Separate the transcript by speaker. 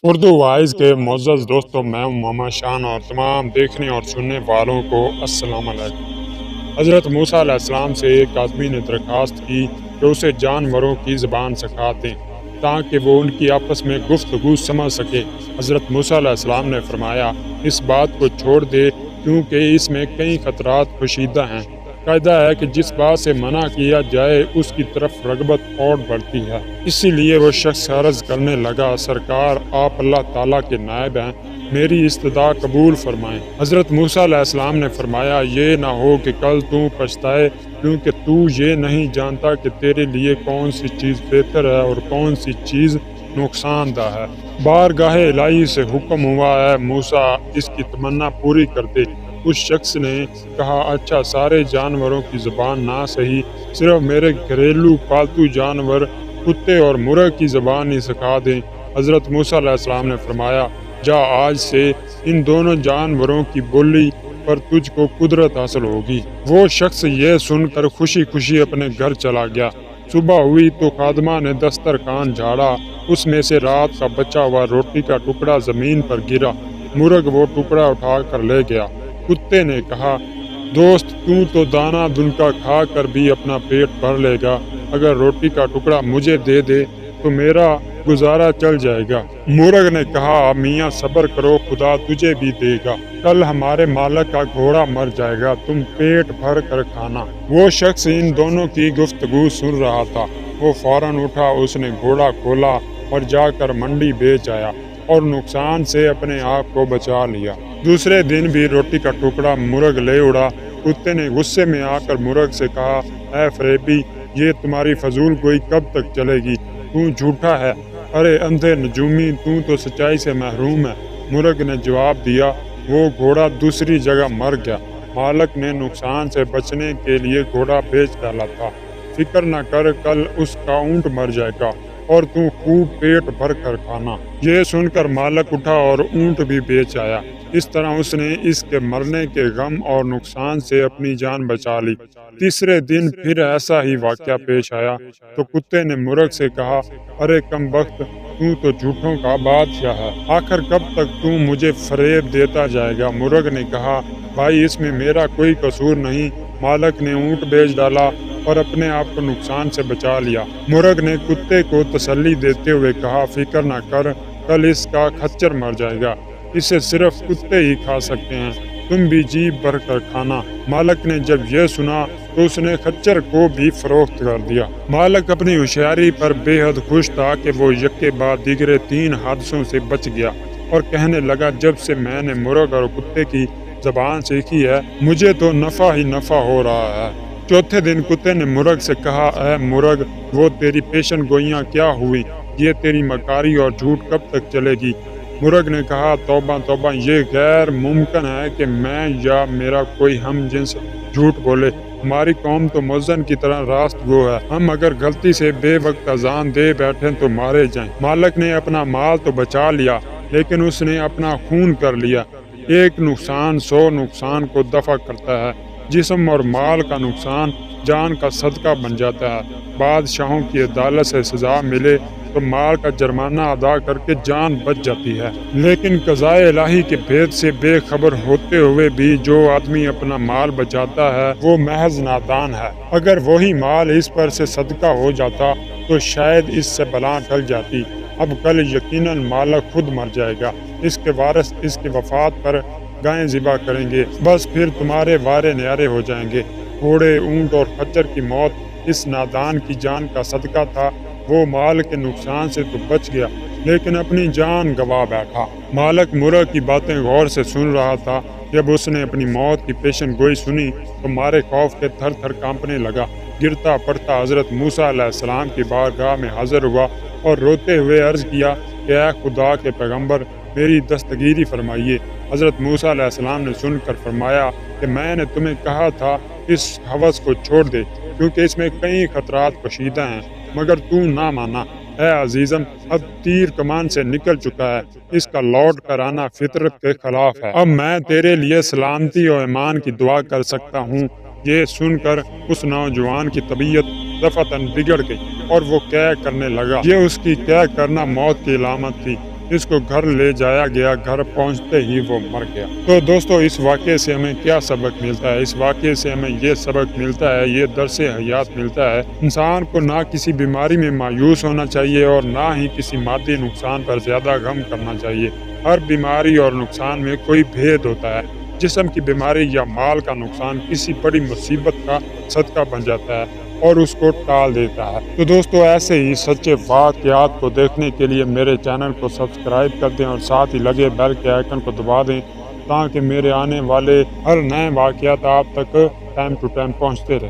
Speaker 1: Urdu wise کے معزز دوستوں، میں ہوں محمد شان اور تمام دیکھنے اور سننے والوں کو السلام علیکم۔ حضرت موسیٰ علیہ السلام سے ایک آدمی نے درخواست کی کہ اسے جانوروں کی زبان سکھا دیں تاکہ وہ ان کی آپس میں گفتگو سمجھ سکے۔ حضرت موسیٰ علیہ السلام نے فرمایا، اس بات کو چھوڑ دے کیونکہ اس میں کئی خطرات پوشیدہ ہیں۔ قاعدہ ہے کہ جس بات سے منع کیا جائے اس کی طرف رغبت اور بڑھتی ہے۔ اسی لیے وہ شخص عرض کرنے لگا، سرکار آپ اللہ تعالیٰ کے نائب ہیں، میری استدعا قبول فرمائیں۔ حضرت موسیٰ علیہ السلام نے فرمایا، یہ نہ ہو کہ کل تو پچھتائے، کیونکہ تو یہ نہیں جانتا کہ تیرے لیے کون سی چیز بہتر ہے اور کون سی چیز نقصان دہ ہے۔ بارگاہ الہی سے حکم ہوا، اے موسیٰ اس کی تمنا پوری کر دے۔ اس شخص نے کہا، اچھا سارے جانوروں کی زبان نہ صحیح، صرف میرے گھریلو پالتو جانور کتے اور مرغ کی زبان ہی سکھا دیں۔ حضرت موسیٰ علیہ السلام نے فرمایا، جا آج سے ان دونوں جانوروں کی بولی پر تجھ کو قدرت حاصل ہوگی۔ وہ شخص یہ سن کر خوشی خوشی اپنے گھر چلا گیا۔ صبح ہوئی تو خادمہ نے دسترخوان جھاڑا، اس میں سے رات کا بچا ہوا روٹی کا ٹکڑا زمین پر گرا۔ مرغ وہ ٹکڑا اٹھا کر لے گیا۔ کتے نے کہا، دوست تو دانہ دن کا کھا کر بھی اپنا پیٹ بھر لے گا، اگر روٹی کا ٹکڑا مجھے دے دے تو میرا گزارا چل جائے گا۔ مرغ نے کہا، میاں صبر کرو، خدا تجھے بھی دے گا، کل ہمارے مالک کا گھوڑا مر جائے گا، تم پیٹ بھر کر کھانا۔ وہ شخص ان دونوں کی گفتگو سن رہا تھا، وہ فوراً اٹھا، اس نے گھوڑا کھولا اور جا کر منڈی بیچ آیا اور نقصان سے اپنے آپ کو بچا لیا۔ دوسرے دن بھی روٹی کا ٹکڑا مرغ لے اڑا۔ کتے نے غصے میں آ کر مرغ سے کہا، اے فریبی، یہ تمہاری فضول گوئی کب تک چلے گی؟ تو جھوٹا ہے، ارے اندھے نجومی، تو سچائی سے محروم ہے۔ مرغ نے جواب دیا، وہ گھوڑا دوسری جگہ مر گیا، مالک نے نقصان سے بچنے کے لیے گھوڑا بیچ ڈالا تھا، فکر نہ کر، کل اس کا اونٹ مر جائے گا اور تو خوب پیٹ بھر کر کھانا۔ یہ سن کر مالک اٹھا اور اونٹ بھی بیچ آیا۔ اس طرح اس نے اس کے مرنے کے غم اور نقصان سے اپنی جان بچا لی۔ تیسرے دن پھر ایسا ہی واقعہ پیش آیا تو کتے نے مرغ سے کہا، ارے کم بخت، تو جھوٹوں کا بادشاہ ہے، آخر کب تک تو مجھے فریب دیتا جائے گا؟ مرغ نے کہا، بھائی اس میں میرا کوئی قصور نہیں، مالک نے اونٹ بیچ ڈالا اور اپنے آپ کو نقصان سے بچا لیا۔ مرغ نے کتے کو تسلی دیتے ہوئے کہا، فکر نہ کر، کل اس کا خچر مر جائے گا، اسے صرف کتے ہی کھا سکتے ہیں، تم بھی جی بھر کر کھانا۔ مالک نے جب یہ سنا تو اس نے خچر کو بھی فروخت کر دیا۔ مالک اپنی ہوشیاری پر بے حد خوش تھا کہ وہ یکے بعد دیگرے 3 حادثوں سے بچ گیا اور کہنے لگا، جب سے میں نے مرغ اور کتے کی زبان سیکھی ہے، مجھے تو نفع ہی نفع ہو رہا ہے۔ چوتھے دن کتے نے مرغ سے کہا، اے مرغ، وہ تیری پیشن گوئیاں کیا ہوئی؟ یہ تیری مکاری اور جھوٹ کب تک چلے گی؟ مرغ نے کہا، توبہ توبہ، یہ غیر ممکن ہے کہ میں یا میرا کوئی ہم جنس جھوٹ بولے، ہماری قوم تو مؤذن کی طرح راست گو ہے، ہم اگر غلطی سے بے وقت اذان دے بیٹھیں تو مارے جائیں۔ مالک نے اپنا مال تو بچا لیا، لیکن اس نے اپنا خون کر لیا۔ ایک نقصان 100 نقصان کو دفع کرتا ہے، جسم اور مال کا نقصان جان کا صدقہ بن جاتا ہے۔ بادشاہوں کی عدالت سے سزا ملے تو مال کا جرمانہ ادا کر کے جان بچ جاتی ہے، لیکن قضائے الہی کے بھید سے بے خبر ہوتے ہوئے بھی جو آدمی اپنا مال بچاتا ہے وہ محض نادان ہے۔ اگر وہی مال اس پر سے صدقہ ہو جاتا تو شاید اس سے بلا ٹل جاتی۔ اب کل یقیناً مالک خود مر جائے گا، اس کے وارث اس کی وفات پر گائیں ذبح کریں گے، بس پھر تمہارے وارے نیارے ہو جائیں گے۔ گھوڑے، اونٹ اور خچر کی موت اس نادان کی جان کا صدقہ تھا، وہ مال کے نقصان سے تو بچ گیا لیکن اپنی جان گوا بیٹھا۔ مالک مرغ کی باتیں غور سے سن رہا تھا۔ جب اس نے اپنی موت کی پیشن گوئی سنی تو مارے خوف کے تھر تھر کانپنے لگا، گرتا پڑتا حضرت موسیٰ علیہ السلام کی بارگاہ میں حاضر ہوا اور روتے ہوئے عرض کیا کہ اے خدا کے پیغمبر، میری دستگیری فرمائیے۔ حضرت موسیٰ علیہ السلام نے سن کر فرمایا کہ میں نے تمہیں کہا تھا اس ہوس کو چھوڑ دے کیونکہ اس میں کئی خطرات پوشیدہ ہیں، مگر تو نہ مانا۔ اے عزیزم، اب تیر کمان سے نکل چکا ہے، اس کا لوٹ کر آنا فطرت کے خلاف ہے، اب میں تیرے لیے سلامتی اور ایمان کی دعا کر سکتا ہوں۔ یہ سن کر اس نوجوان کی طبیعت دفعتاً بگڑ گئی اور وہ قے کرنے لگا۔ یہ اس کی قے کرنا موت کی علامت تھی۔ اس کو گھر لے جایا گیا، گھر پہنچتے ہی وہ مر گیا۔ تو دوستو اس واقعے سے ہمیں کیا سبق ملتا ہے؟ اس واقعے سے ہمیں یہ سبق ملتا ہے، یہ درس حیات ملتا ہے، انسان کو نہ کسی بیماری میں مایوس ہونا چاہیے اور نہ ہی کسی مادی نقصان پر زیادہ غم کرنا چاہیے۔ ہر بیماری اور نقصان میں کوئی بھید ہوتا ہے۔ جسم کی بیماری یا مال کا نقصان کسی بڑی مصیبت کا صدقہ بن جاتا ہے اور اس کو ٹال دیتا ہے۔ تو دوستو ایسے ہی سچے واقعات کو دیکھنے کے لیے میرے چینل کو سبسکرائب کر دیں اور ساتھ ہی لگے بیل کے آئیکن کو دبا دیں تاکہ میرے آنے والے ہر نئے واقعات آپ تک ٹائم ٹو ٹائم پہنچتے رہیں۔